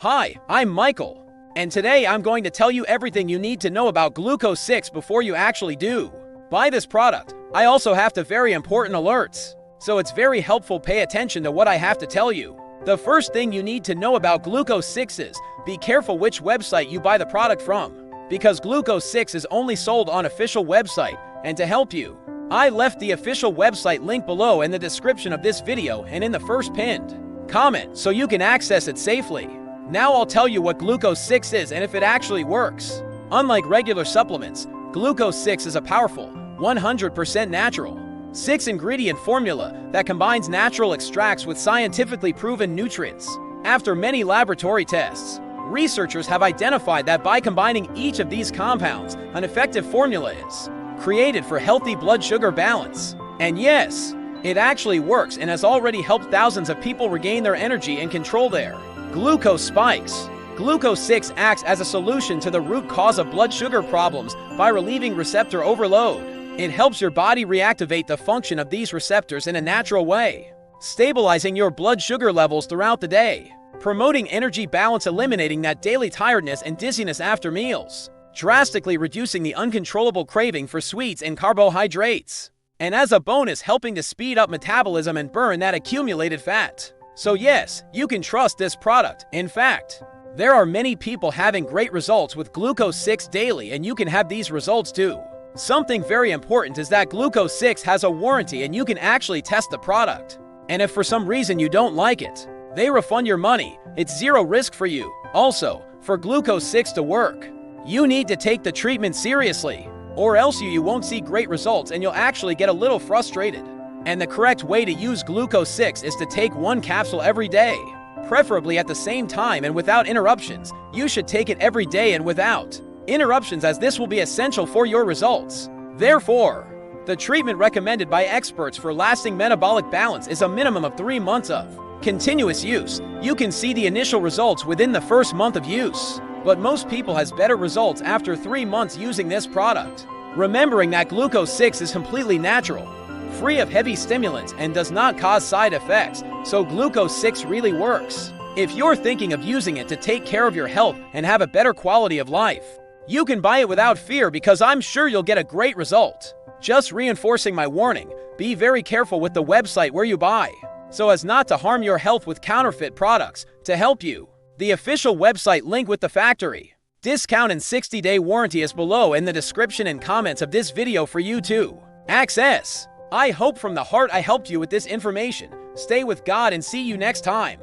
Hi, I'm Michael, and today I'm going to tell you everything you need to know about GLUCO6 before you actually do buy this product. I also have to very important alerts, so it's very helpful pay attention to what I have to tell you. The first thing you need to know about GLUCO6 is, be careful which website you buy the product from, because GLUCO6 is only sold on official website, and to help you, I left the official website link below in the description of this video and in the first pinned comment so you can access it safely. Now I'll tell you what GLUCO6 is and if it actually works. Unlike regular supplements, GLUCO6 is a powerful, 100% natural, 6-ingredient formula that combines natural extracts with scientifically proven nutrients. After many laboratory tests, researchers have identified that by combining each of these compounds, an effective formula is created for healthy blood sugar balance. And yes, it actually works and has already helped thousands of people regain their energy and control their glucose spikes. GLUCO6 acts as a solution to the root cause of blood sugar problems by relieving receptor overload. It helps your body reactivate the function of these receptors in a natural way, stabilizing your blood sugar levels throughout the day, promoting energy balance, eliminating that daily tiredness and dizziness after meals, drastically reducing the uncontrollable craving for sweets and carbohydrates, and as a bonus, helping to speed up metabolism and burn that accumulated fat. So yes, you can trust this product. In fact, there are many people having great results with GLUCO6 daily, and you can have these results too. Something very important is that GLUCO6 has a warranty and you can actually test the product. And if for some reason you don't like it, they refund your money. It's zero risk for you. Also, for GLUCO6 to work, you need to take the treatment seriously, or else you won't see great results and you'll actually get a little frustrated. And the correct way to use GLUCO6 is to take one capsule every day, preferably at the same time and without interruptions. You should take it every day and without interruptions, as this will be essential for your results. Therefore, the treatment recommended by experts for lasting metabolic balance is a minimum of 3 months of continuous use. You can see the initial results within the first month of use, but most people has better results after 3 months using this product. Remembering that GLUCO6 is completely natural, free of heavy stimulants, and does not cause side effects, so GLUCO6 really works. If you're thinking of using it to take care of your health and have a better quality of life, you can buy it without fear, because I'm sure you'll get a great result. Just reinforcing my warning, be very careful with the website where you buy, so as not to harm your health with counterfeit products. To help you, the official website link with the factory discount and 60-day warranty is below in the description and comments of this video for you to access. I hope from the heart I helped you with this information. Stay with God and see you next time.